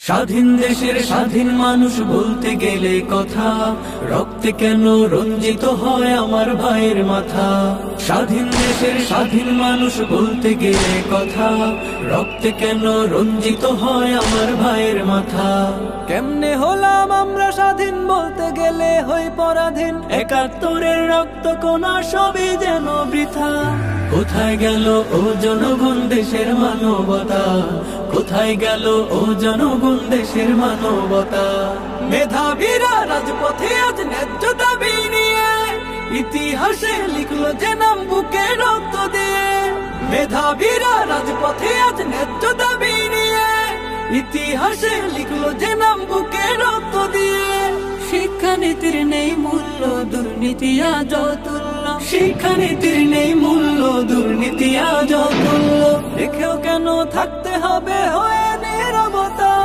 স্বাধীন দেশের স্বাধীন মানুষ বলতে গেলে কথা, রক্তে কেন রঞ্জিত হয় আমার ভাইয়ের মাথা। স্বাধীন দেশের স্বাধীন মানুষ বলতে গেলে কথা, রক্তে কেন রঞ্জিত হয় আমার ভাইয়ের মাথা। কেমনে হলাম আমরা স্বাধীন বলতে গেলে হই পরাধীন, ৭১-এর রক্ত কোনা সবই যেন বৃথা। কোথায় গেল ও জনগণ দেশের মানবতা, কোথায় গেল ও জনগণ দেশের মানবতা। মেধাবীরা রাজপথে আজ ন্যায্য দাবি নিয়ে, ইতিহাসে লিখলো যে নাম বুকে রক্ত দিয়ে। মেধাবীরা রাজপথে আজ ন্যায্য দাবি নিয়ে, ইতিহাসে লিখলো যে নাম বুকে রক্ত দিয়ে। শিক্ষানীতির নেই মূল্য, দুর্নীতি আজ অতুল্য। শিক্ষানীতির নেই মূল্য, দুর্নীতি আজ অতুল্য। দেখেও কেন থাকতে হবে হয়ে